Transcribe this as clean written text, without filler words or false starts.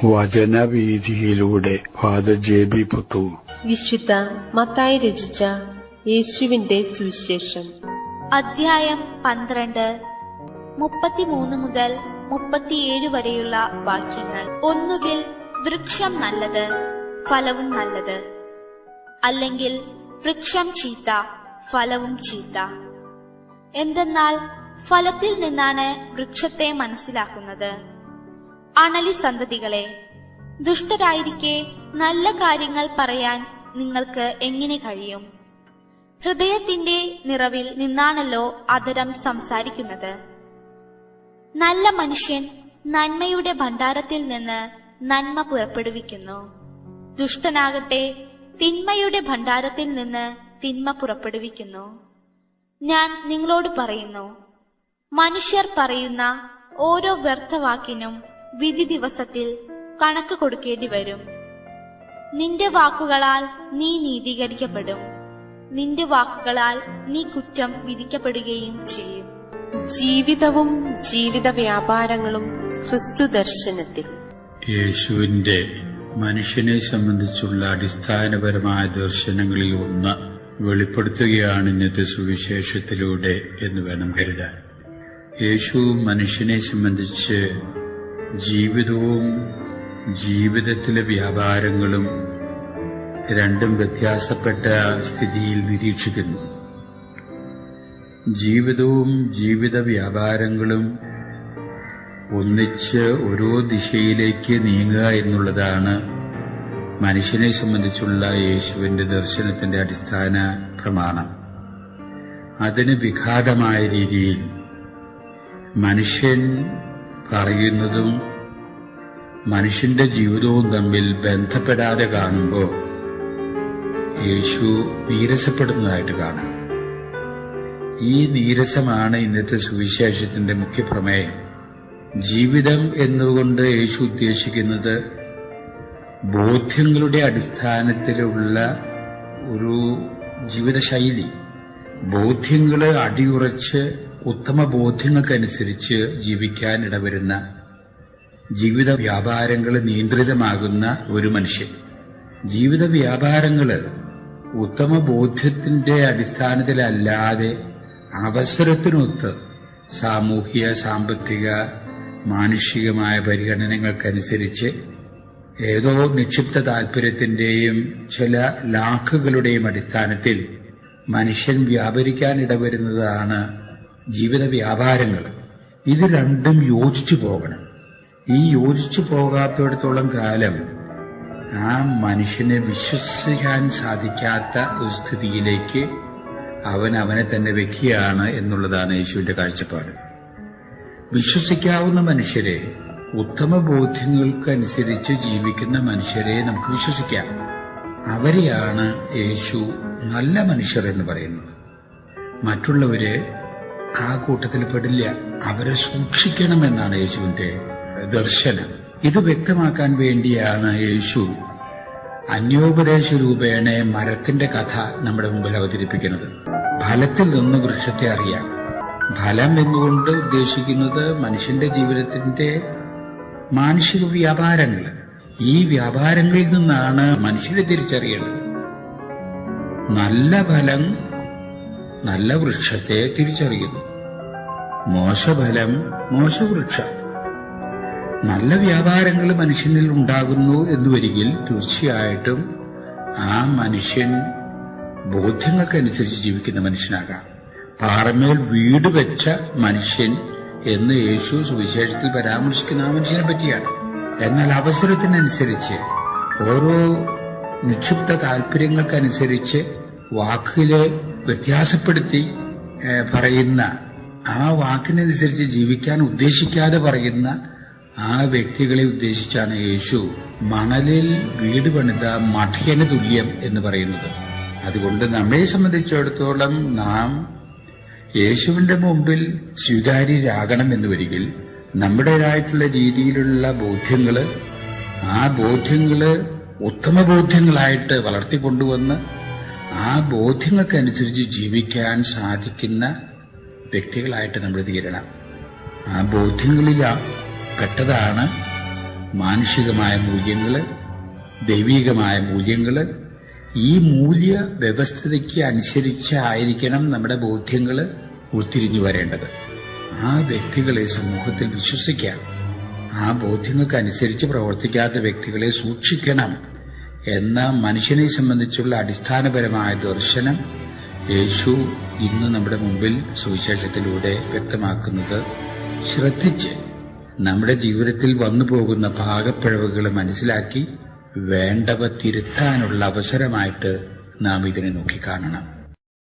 വചനവീഥിയിലൂടെ father ജെ.ബി. Puthur. വിശുദ്ധ മത്തായി രചിച്ച യേശുവിന്റെ സുവിശേഷം അധ്യായം 12 33 മുതൽ 37 വരെയുള്ള വാക്യങ്ങൾ. ഒന്നുകിൽ വൃക്ഷം നല്ലത്, ഫലവും നല്ലത്, അല്ലെങ്കിൽ വൃക്ഷം ചീത്ത, ഫലവും ചീത്ത. എന്തെന്നാൽ ഫലത്തിൽ നിന്നാണ് വൃക്ഷത്തെ മനസ്സിലാക്കുന്നത്. അണലി സന്തതികളെ, ദുഷ്ടരായിരിക്കെ നല്ല കാര്യങ്ങൾ പറയാൻ നിങ്ങൾക്ക് എങ്ങനെ കഴിയും? ഹൃദയത്തിന്റെ നിറവിൽ നിന്നാണല്ലോ അധരം സംസാരിക്കുന്നത്. നല്ല മനുഷ്യൻ നന്മയുടെ ഭണ്ഡാരത്തിൽ നിന്ന് നന്മ പുറപ്പെടുവിക്കുന്നു. ദുഷ്ടനാകട്ടെ തിന്മയുടെ ഭണ്ഡാരത്തിൽ നിന്ന് തിന്മ പുറപ്പെടുവിക്കുന്നു. ഞാൻ നിങ്ങളോട് പറയുന്നു, മനുഷ്യർ പറയുന്ന ഓരോ വ്യർത്ഥവാക്കിനും വിധി ദിവസത്തിൽ കണക്ക് കൊടുക്കേണ്ടി വരും. നിന്റെ വാക്കുകളാൽ നീ നീതീകരിക്കപ്പെടും, നിന്റെ വാക്കുകളാൽ നീ കുറ്റം വിധിക്കപ്പെടുകയും ചെയ്യും. ജീവിതവും ജീവിത വ്യാപാരങ്ങളും ക്രിസ്തു ദർശനത്തിൽ. യേശുവിന്റെ മനുഷ്യനെ സംബന്ധിച്ചുള്ള അടിസ്ഥാനപരമായ ദർശനങ്ങളിൽ ഒന്ന് വെളിപ്പെടുത്തുകയാണ് ഇന്നത്തെ സുവിശേഷത്തിലൂടെ എന്ന് വേണം കരുതാൻ. യേശു മനുഷ്യനെ സംബന്ധിച്ച് ജീവിതവും ജീവിതത്തിലെ വ്യാപാരങ്ങളും രണ്ടും വ്യത്യാസപ്പെട്ട സ്ഥിതിയിൽ നിരീക്ഷിക്കുന്നു. ജീവിതവും ജീവിത വ്യാപാരങ്ങളും ഒന്നിച്ച് ഓരോ ദിശയിലേക്ക് നീങ്ങുക എന്നുള്ളതാണ് മനുഷ്യനെ സംബന്ധിച്ചുള്ള യേശുവിന്റെ ദർശനത്തിന്റെ അടിസ്ഥാന പ്രമാണം. അതിന് വിഘാതമായ രീതിയിൽ മനുഷ്യൻ പറയുന്നതും മനുഷ്യന്റെ ജീവിതവും തമ്മിൽ ബന്ധപ്പെടാതെ കാണുമ്പോൾ യേശു നീരസപ്പെടുന്നതായിട്ട് കാണാം. ഈ നീരസമാണ് ഇന്നത്തെ സുവിശേഷത്തിന്റെ മുഖ്യപ്രമേയം. ജീവിതം എന്നുകൊണ്ട് യേശു ഉദ്ദേശിക്കുന്നത് ബോധ്യങ്ങളുടെ അടിസ്ഥാനത്തിലുള്ള ഒരു ജീവിതശൈലി. ബോധ്യങ്ങള് അടിയുറച്ച് ഉത്തമ ബോധ്യങ്ങൾക്കനുസരിച്ച് ജീവിക്കാൻ ഇടവരുന്ന ജീവിത വ്യാപാരങ്ങൾ നിയന്ത്രിതമാകുന്ന ഒരു മനുഷ്യൻ. ജീവിത വ്യാപാരങ്ങള് ഉത്തമ ബോധ്യത്തിന്റെ അടിസ്ഥാനത്തിലല്ലാതെ അവസരത്തിനൊത്ത് സാമൂഹ്യ, സാമ്പത്തിക, മാനുഷികമായ പരിഗണനകൾക്കനുസരിച്ച് ഏതോ നിക്ഷിപ്ത താൽപര്യത്തിന്റെയും ചില ലാക്കുകളുടെയും അടിസ്ഥാനത്തിൽ മനുഷ്യൻ വ്യാപരിക്കാൻ ഇടവരുന്നതാണ് ജീവിത വ്യാപാരങ്ങൾ. ഇത് രണ്ടും യോജിച്ചു പോകണം. ഈ യോജിച്ചു പോകാത്തിടത്തോളം കാലം ആ മനുഷ്യനെ വിശ്വസിക്കാൻ സാധിക്കാത്ത ഒരു സ്ഥിതിയിലേക്ക് അവനെ തന്നെ വെക്കുകയാണ് എന്നുള്ളതാണ് യേശുവിന്റെ കാഴ്ചപ്പാട്. വിശ്വസിക്കാവുന്ന മനുഷ്യരെ, ഉത്തമ ബോധ്യങ്ങൾക്കനുസരിച്ച് ജീവിക്കുന്ന മനുഷ്യരെ നമുക്ക് വിശ്വസിക്കാം. അവരെയാണ് യേശു നല്ല മനുഷ്യർ എന്ന് പറയുന്നത്. മറ്റുള്ളവരെ ആ കൂട്ടത്തിൽ പെടില്ല. അവരെ സൂക്ഷിക്കണമെന്നാണ് യേശുവിന്റെ ദർശനം. ഇത് വ്യക്തമാക്കാൻ വേണ്ടിയാണ് യേശു അന്യോപദേശ രൂപേണ മരത്തിന്റെ കഥ നമ്മുടെ മുമ്പിൽ അവതരിപ്പിക്കുന്നത്. ഫലത്തിൽ നിന്ന് വൃക്ഷത്തെ അറിയാം. ഫലം എന്നുകൊണ്ട് ഉദ്ദേശിക്കുന്നത് മനുഷ്യന്റെ ജീവിതത്തിന്റെ മാനുഷിക വ്യാപാരങ്ങൾ. ഈ വ്യാപാരങ്ങളിൽ നിന്നാണ് മനുഷ്യരെ തിരിച്ചറിയേണ്ടത്. നല്ല ഫലം നല്ല വൃക്ഷത്തെ തിരിച്ചറിയുന്നു, മോശഫലം മോശവൃക്ഷം. നല്ല വ്യാപാരങ്ങൾ മനുഷ്യനിൽ ഉണ്ടാകുന്നു എന്ന് വരികിൽ തീർച്ചയായിട്ടും ആ മനുഷ്യൻ ബോധ്യങ്ങൾക്കനുസരിച്ച് ജീവിക്കുന്ന മനുഷ്യനാകാം. പാറമേൽ വീട് വെച്ച മനുഷ്യൻ എന്ന് യേശു സുവിശേഷത്തിൽ പരാമർശിക്കുന്ന ആ മനുഷ്യനെ പറ്റിയാണ്. എന്നാൽ അവസരത്തിനനുസരിച്ച് ഓരോ നിക്ഷിപ്ത താൽപര്യങ്ങൾക്കനുസരിച്ച് വാക്കില് വ്യത്യാസപ്പെടുത്തി പറയുന്ന, ആ വാക്കിനനുസരിച്ച് ജീവിക്കാൻ ഉദ്ദേശിക്കാതെ പറയുന്ന ആ വ്യക്തികളെ ഉദ്ദേശിച്ചാണ് യേശു മണലിൽ വീട് പണിത മഠ്യന് തുല്യം എന്ന് പറയുന്നത്. അതുകൊണ്ട് നമ്മെ സംബന്ധിച്ചിടത്തോളം നാം യേശുവിന്റെ മുമ്പിൽ സ്വീകാര്യരാകണം എന്ന് വരികിൽ നമ്മുടേതായിട്ടുള്ള രീതിയിലുള്ള ബോധ്യങ്ങള്, ആ ബോധ്യങ്ങള് ഉത്തമ ബോധ്യങ്ങളായിട്ട് വളർത്തിക്കൊണ്ടുവന്ന് ആ ബോധ്യങ്ങൾക്കനുസരിച്ച് ജീവിക്കാൻ സാധിക്കുന്ന വ്യക്തികളായിട്ട് നമ്മൾ തീരണം. ആ ബോധ്യങ്ങളിൽ പെട്ടതാണ് മാനുഷികമായ മൂല്യങ്ങള്, ദൈവികമായ മൂല്യങ്ങള്, ഈ മൂല്യ വ്യവസ്ഥിതിക്ക് അനുസരിച്ചായിരിക്കണം നമ്മുടെ ബോധ്യങ്ങള് ഉൾത്തിരിഞ്ഞു വരേണ്ടത്. ആ വ്യക്തികളെ സമൂഹത്തിൽ വിശ്വസിക്കാം. ആ ബോധ്യങ്ങൾക്കനുസരിച്ച് പ്രവർത്തിക്കാത്ത വ്യക്തികളെ സൂക്ഷിക്കണം എന്ന മനുഷ്യനെ സംബന്ധിച്ചുള്ള അടിസ്ഥാനപരമായ ദർശനം യേശു ഇന്ന് നമ്മുടെ മുമ്പിൽ സുവിശേഷത്തിലൂടെ വ്യക്തമാക്കുന്നത് ശ്രദ്ധിച്ച് നമ്മുടെ ജീവിതത്തിൽ വന്നു പോകുന്ന പാകപ്പിഴവുകൾ മനസ്സിലാക്കി വേണ്ടവ തിരുത്താനുള്ള അവസരമായിട്ട് നാം ഇതിനെ നോക്കിക്കാണണം.